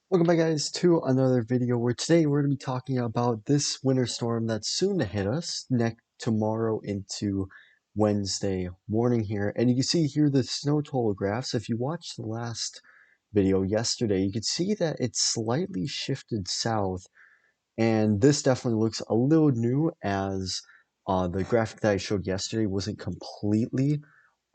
Welcome back guys to another video where today we're going to be talking about this winter storm that's soon to hit us next tomorrow into Wednesday morning here. And you can see here the snow topographs. If you watched the last video yesterday, you could see that it's slightly shifted south, and this definitely looks a little new as the graphic that I showed yesterday wasn't completely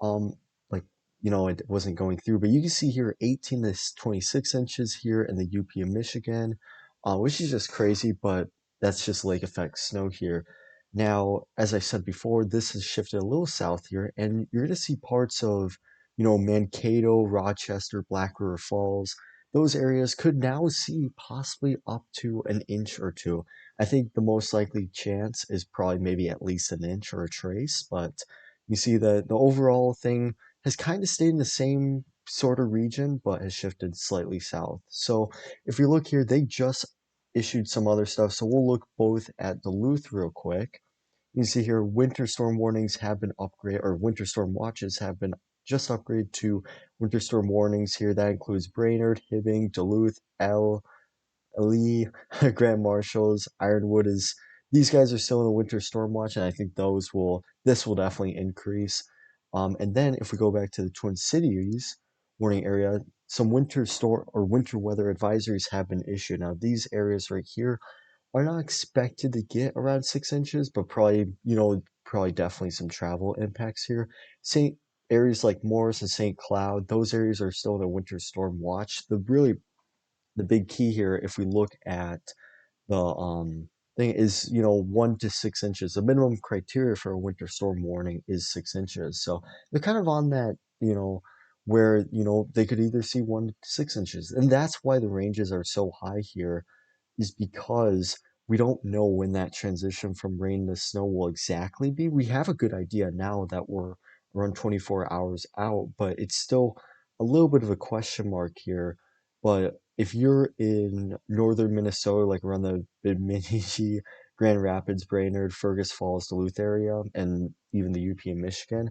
um like it wasn't going through, but you can see here 18 to 26 inches here in the UP of Michigan, which is just crazy, but that's just lake effect snow here. Now, as I said before, this has shifted a little south here, and you're going to see parts of Mankato, Rochester, Black River Falls. Those areas could now see possibly up to an inch or two. I think the most likely chance is probably maybe at least an inch or a trace, but you see that the overall thing has kind of stayed in the same sort of region, but has shifted slightly south. So if you look here, they just issued some other stuff. So we'll look both at Duluth real quick. You can see here winter storm warnings have been upgraded, or winter storm watches have been just upgraded to winter storm warnings here. That includes Brainerd, Hibbing, Duluth, Lee, Grand Marshalls, Ironwood is these guys are still in the winter storm watch, and I think this will definitely increase. And then if we go back to the Twin Cities warning area, some winter storm or winter weather advisories have been issued. Now these areas right here are not expected to get around 6 inches, but probably definitely some travel impacts here. St. Areas like Morris and St. Cloud, those areas are still in a winter storm watch. The big key here, if we look at the thing is, 1 to 6 inches. The minimum criteria for a winter storm warning is 6 inches. So they're kind of on that, where they could either see 1 to 6 inches, and that's why the ranges are so high here, is because we don't know when that transition from rain to snow will exactly be. We have a good idea now that we're around 24 hours out, but it's still a little bit of a question mark here. But if you're in northern Minnesota, like around the Bemidji, Grand Rapids, Brainerd, Fergus Falls, Duluth area, and even the UP in Michigan,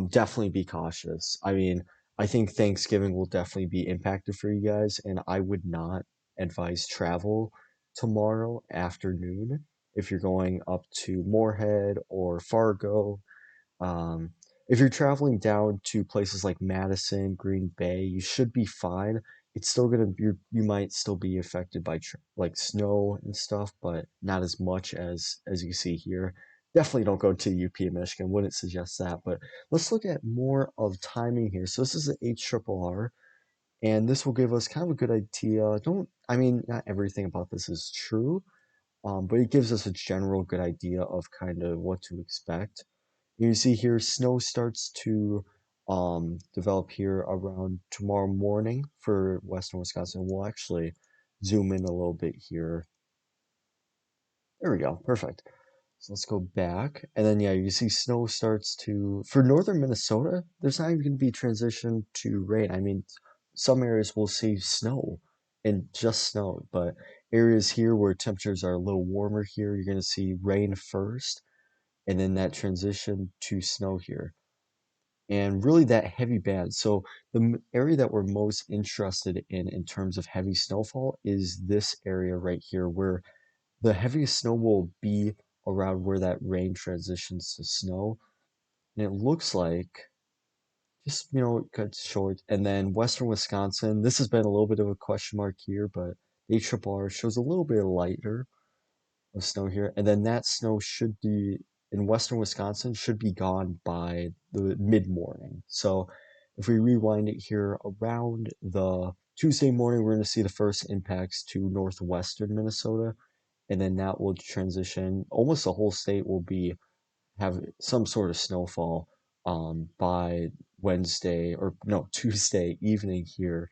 definitely be cautious. I mean, I think Thanksgiving will definitely be impacted for you guys, and I would not advise travel tomorrow afternoon if you're going up to Moorhead or Fargo. um, if you're traveling down to places like Madison, Green Bay, you should be fine. It's still gonna you might still be affected by like snow and stuff, but not as much as you see here. Definitely don't go to UP of Michigan. Wouldn't suggest that. But let's look at more of timing here. So this is the HRRR, and this will give us kind of a good idea. Don't I mean, not everything about this is true, but it gives us a general good idea of kind of what to expect. You see here, snow starts to develop here around tomorrow morning for western Wisconsin. We'll actually zoom in a little bit here. There we go, perfect. So let's go back, and then yeah, you see snow starts to for northern Minnesota. There's not even going to be transition to rain. I mean, some areas will see snow and just snow, but areas here where temperatures are a little warmer here, you're going to see rain first, and then that transition to snow here, and really that heavy band. So the area that we're most interested in terms of heavy snowfall is this area right here, where the heaviest snow will be around where that rain transitions to snow. And it looks like just, it cuts short. And then western Wisconsin, this has been a little bit of a question mark here, but HRR shows a little bit lighter of snow here. And then that snow should be in western Wisconsin should be gone by the mid morning. So if we rewind it here around the Tuesday morning, we're going to see the first impacts to northwestern Minnesota, and then that will transition. Almost the whole state will be have some sort of snowfall by Wednesday, or no, Tuesday evening here.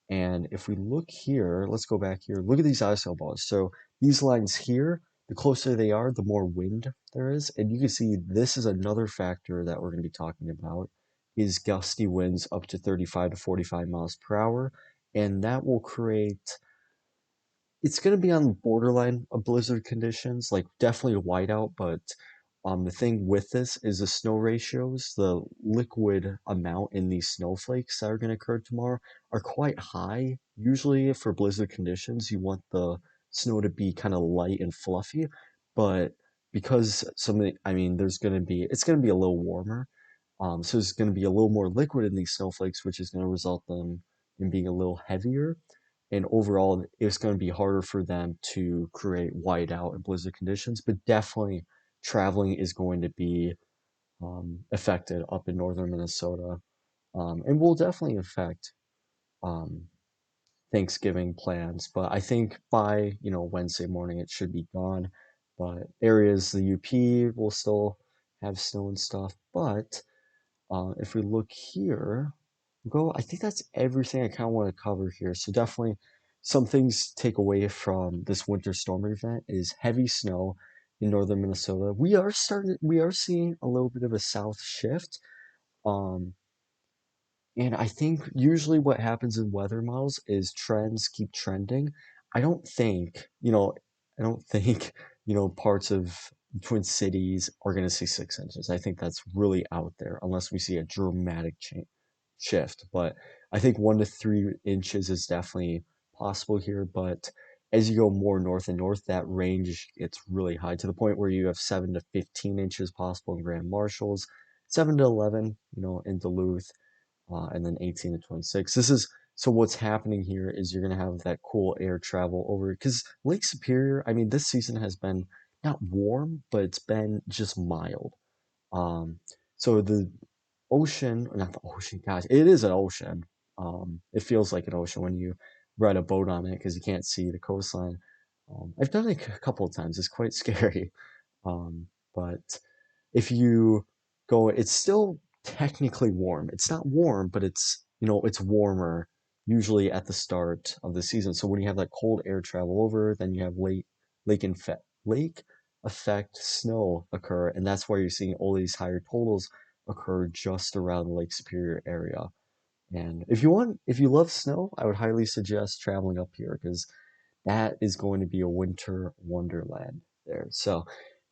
And if we look here, let's go back here. Look at these ice balls. So these lines here, the closer they are, the more wind there is. And you can see this is another factor that we're going to be talking about, is gusty winds up to 35 to 45 miles per hour. And that will create, it's going to be on the borderline of blizzard conditions, like definitely a whiteout, but The thing with this is the snow ratios, the liquid amount in these snowflakes that are going to occur tomorrow are quite high. Usually, for blizzard conditions, you want the snow to be kind of light and fluffy, but because I mean, it's going to be a little warmer. So it's going to be a little more liquid in these snowflakes, which is going to result them in being a little heavier. And overall, it's going to be harder for them to create whiteout and blizzard conditions, but definitely traveling is going to be affected up in northern Minnesota, and will definitely affect um, Thanksgiving plans. But I think by Wednesday morning it should be gone. But areas the UP will still have snow and stuff. But if we look here, I think that's everything I kind of want to cover here. So definitely some things to take away from this winter storm event is heavy snow in northern Minnesota. We are seeing a little bit of a south shift. Um, and I think usually what happens in weather models is trends keep trending. I don't think, you know, I don't think, parts of Twin Cities are going to see 6 inches. I think that's really out there unless we see a dramatic shift. But I think 1 to 3 inches is definitely possible here. But as you go more north and north, that range gets really high to the point where you have 7 to 15 inches possible in Grand Marshalls, 7 to 11, in Duluth, and then 18 to 26. So what's happening here is you're going to have that cool air travel over because Lake Superior, I mean, this season has been not warm, but it's been just mild. Um, so the ocean, not the ocean, gosh, it is an ocean. It feels like an ocean when you ride a boat on it because you can't see the coastline. I've done it a couple of times. It's quite scary. Um, but if you go, it's still technically warm. It's not warm, but it's warmer usually at the start of the season. So when you have that cold air travel over, then you have lake effect snow occur, and that's why you're seeing all these higher totals occur just around the Lake Superior area. And if you love snow, I would highly suggest traveling up here because that is going to be a winter wonderland there. So,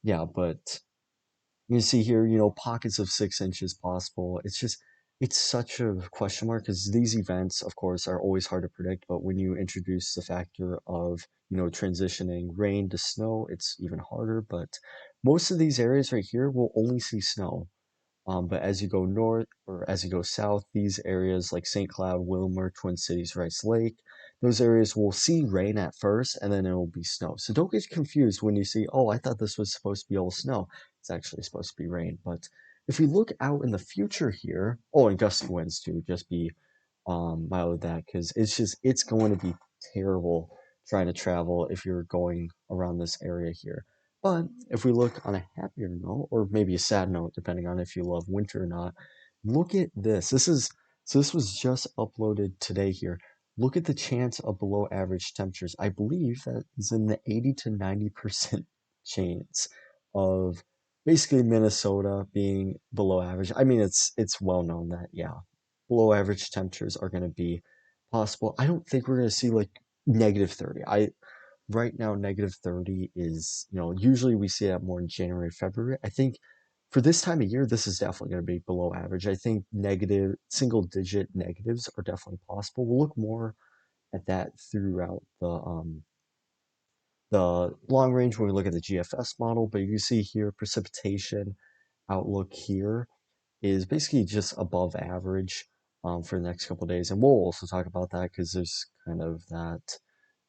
yeah, but you see here, pockets of 6 inches possible. It's such a question mark because these events, of course, are always hard to predict. But when you introduce the factor of, transitioning rain to snow, it's even harder. But most of these areas right here will only see snow. But as you go north or as you go south, these areas like St. Cloud, Wilmer, Twin Cities, Rice Lake, those areas will see rain at first and then it will be snow. So don't get confused when you see, oh, I thought this was supposed to be all snow. It's actually supposed to be rain. But if we look out in the future here, oh, and gusty winds too, just be mild with that because it's going to be terrible trying to travel if you're going around this area here. But if we look on a happier note, or maybe a sad note, depending on if you love winter or not, look at this. This was just uploaded today here. Look at the chance of below average temperatures. I believe that is in the 80 to 90% chance of basically Minnesota being below average. I mean, it's well known that yeah, below average temperatures are going to be possible. I don't think we're going to see like -30. I Right now -30 is, usually we see that more in January, February. I think for this time of year, this is definitely going to be below average. I think negative single digit negatives are definitely possible. We'll look more at that throughout the long range when we look at the GFS model, but you see here precipitation outlook here is basically just above average for the next couple of days. And we'll also talk about that because there's kind of that.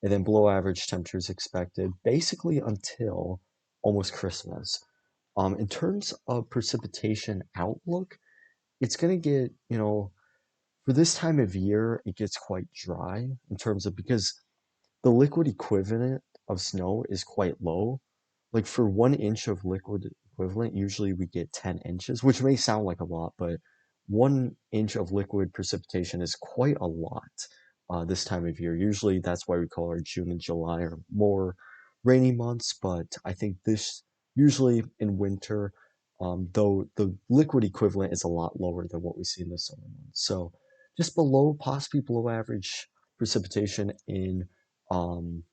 And then below average temperatures expected basically until almost Christmas. In terms of precipitation outlook, it's going to get, for this time of year, it gets quite dry in terms of because the liquid equivalent of snow is quite low. Like for 1 inch of liquid equivalent, usually we get 10 inches, which may sound like a lot, but 1 inch of liquid precipitation is quite a lot this time of year. Usually that's why we call our June and July are more rainy months, but I think this usually in winter, though the liquid equivalent is a lot lower than what we see in the summer months. So just possibly below average precipitation in um,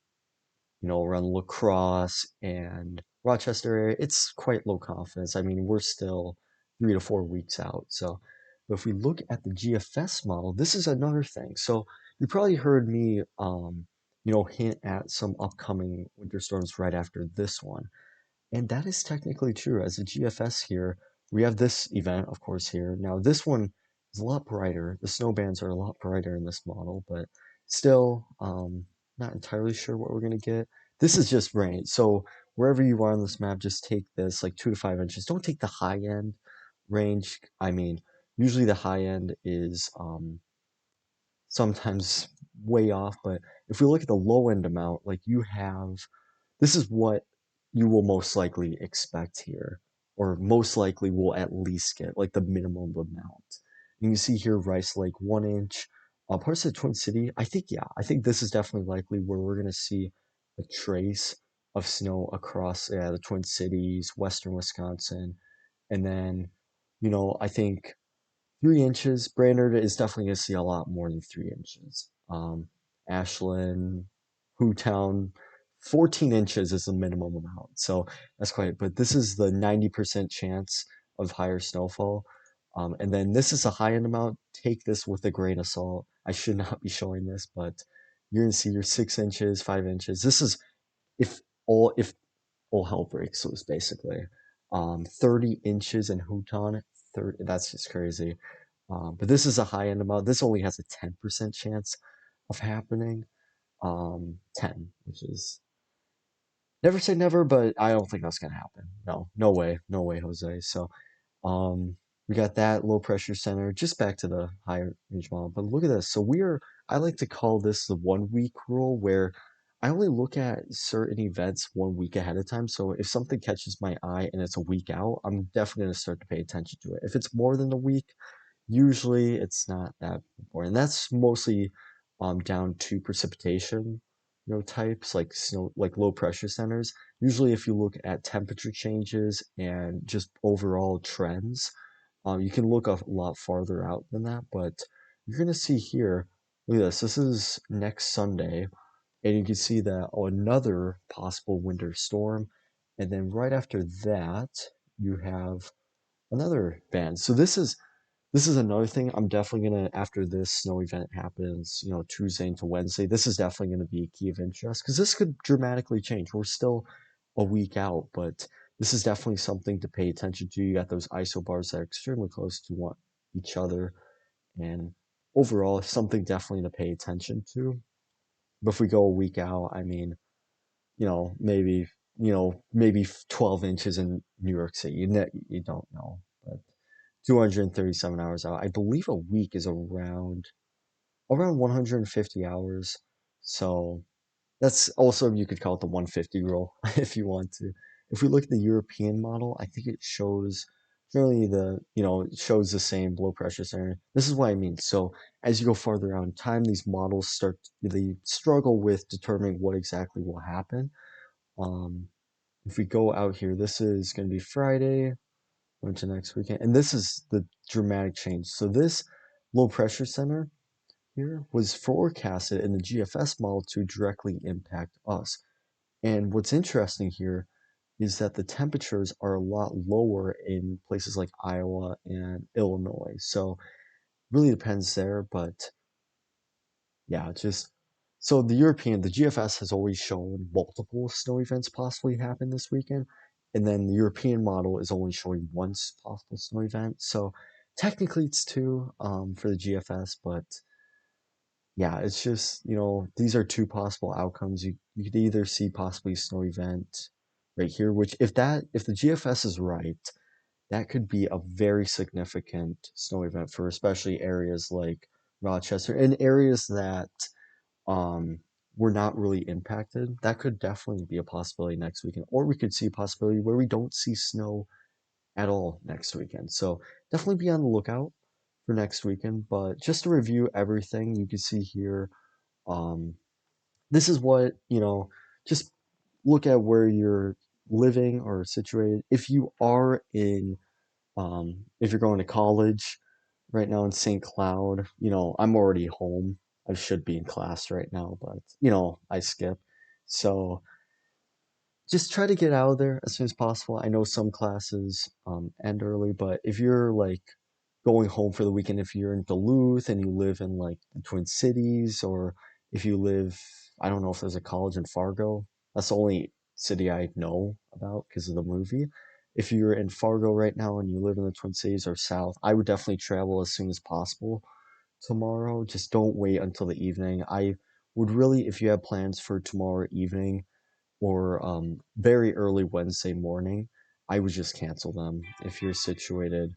around La Crosse and Rochester area, it's quite low confidence. I mean, we're still 3 to 4 weeks out. So, but if we look at the GFS model, this is another thing. So you probably heard me, hint at some upcoming winter storms right after this one. And that is technically true. As a GFS here, we have this event, of course, here. Now, this one is a lot brighter. The snow bands are a lot brighter in this model, but still, not entirely sure what we're going to get. This is just rain. So wherever you are on this map, just take this like 2 to 5 inches. Don't take the high end range. I mean, usually the high end is sometimes way off, but if we look at the low end amount, like you have, this is what you will most likely expect here, or most likely will at least get, like the minimum amount. And you see here Rice Lake 1 inch. Parts of the Twin City, I think, yeah, I think this is definitely likely where we're going to see a trace of snow across the Twin Cities, western Wisconsin. And then, I think 3 inches. Brainerd is definitely going to see a lot more than 3 inches. Ashland, Hootown, 14 inches is the minimum amount. So that's quite, but this is the 90% chance of higher snowfall. And then this is a high end amount. Take this with a grain of salt. I should not be showing this, but you're going to see your 6 inches, 5 inches. This is if all hell breaks loose, basically. 30 inches in Hooton, 30, that's just crazy. But this is a high end amount. This only has a 10% chance of happening. 10, which is never say never, but I don't think that's gonna happen. No, no way, Jose. So, um, we got that low pressure center. Just back to the higher range model. But look at this. So I like to call this the 1 week rule, where I only look at certain events 1 week ahead of time. So if something catches my eye and it's a week out, I'm definitely gonna start to pay attention to it. If it's more than a week, usually it's not that important. That's mostly down to precipitation, types like snow, like low pressure centers. Usually, if you look at temperature changes and just overall trends, you can look a lot farther out than that. But you're gonna see here, look at this. This is next Sunday, and you can see that another possible winter storm, and then right after that, you have another band. So this is another thing I'm definitely gonna, after this snow event happens, Tuesday into Wednesday, this is definitely gonna be a key of interest because this could dramatically change. We're still a week out, but this is definitely something to pay attention to. You got those isobars that are extremely close to each other, and overall, something definitely to pay attention to. But if we go a week out, I mean, maybe, maybe 12 inches in New York City. You don't know, but 237 hours out. I believe a week is around 150 hours. So that's also, you could call it the 150 rule if you want to. If we look at the European model, I think it shows generally it shows the same low pressure center. This is what I mean. So as you go farther out in time, these models they struggle with determining what exactly will happen. Um, if we go out here, this is going to be Friday, going to next weekend. And this is the dramatic change. So this low pressure center here was forecasted in the GFS model to directly impact us. And what's interesting here is that the temperatures are a lot lower in places like Iowa and Illinois. So really depends there, but yeah, just so the GFS has always shown multiple snow events possibly happen this weekend, and then the European model is only showing one possible snow event. So technically it's two for the GFS, but yeah, it's just these are two possible outcomes. You could either see possibly a snow event right here, which if the GFS is right, that could be a very significant snow event for especially areas like Rochester and areas that um, were not really impacted. That could definitely be a possibility next weekend. Or we could see a possibility where we don't see snow at all next weekend. So definitely be on the lookout for next weekend. But just to review everything, you can see here, um, this is what, just look at where you're living or situated. If you're going to college right now in St. Cloud, I'm already home. I should be in class right now, but I skip. So just try to get out of there as soon as possible. I know some classes end early, but if you're like going home for the weekend, if you're in Duluth and you live in like the Twin Cities, or if you live, I don't know if there's a college in Fargo. That's the only city I know about because of the movie. If you're in Fargo right now and you live in the Twin Cities or South, I would definitely travel as soon as possible tomorrow. Just don't wait until the evening. I would really, if you have plans for tomorrow evening, or very early Wednesday morning, I would just cancel them if you're situated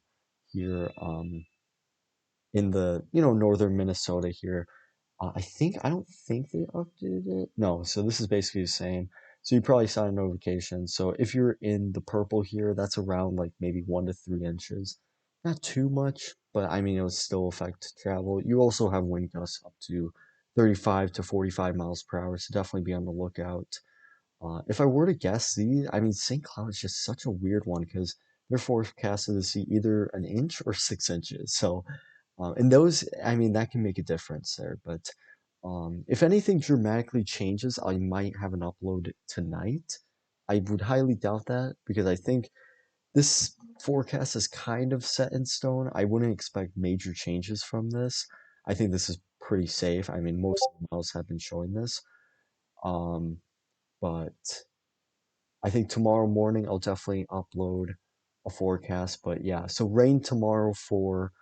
here in the northern Minnesota here. I don't think they updated it. No, so this is basically the same. So you probably saw a notification. So if you're in the purple here, that's around like maybe 1 to 3 inches. Not too much, but I mean it will still affect travel. You also have wind gusts up to 35 to 45 miles per hour, so definitely be on the lookout. If I were to guess, I mean, St. Cloud is just such a weird one because they're forecasted to see either an inch or 6 inches. So, and those, I mean, that can make a difference there. But if anything dramatically changes, I might have an upload tonight. I would highly doubt that because I think this forecast is kind of set in stone. I wouldn't expect major changes from this. I think this is pretty safe. I mean, most models have been showing this. Um, but I think tomorrow morning I'll definitely upload a forecast. But yeah, so rain tomorrow for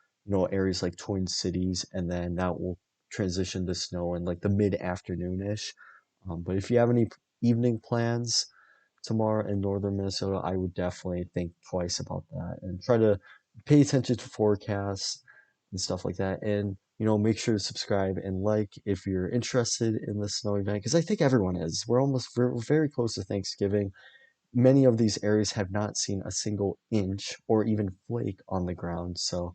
areas like Twin Cities, and then that will transition to snow in like the mid afternoon ish. But if you have any evening plans tomorrow in northern Minnesota, I would definitely think twice about that and try to pay attention to forecasts and stuff like that. And make sure to subscribe and like if you're interested in the snow event, because I think everyone is. We're very close to Thanksgiving. Many of these areas have not seen a single inch or even flake on the ground. So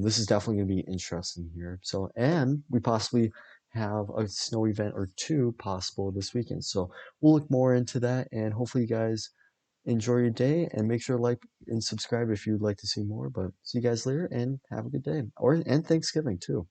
this is definitely going to be interesting here. So, and we possibly have a snow event or two possible this weekend. So we'll look more into that, and hopefully you guys enjoy your day and make sure to like and subscribe if you'd like to see more. But see you guys later and have a good day, or and Thanksgiving too.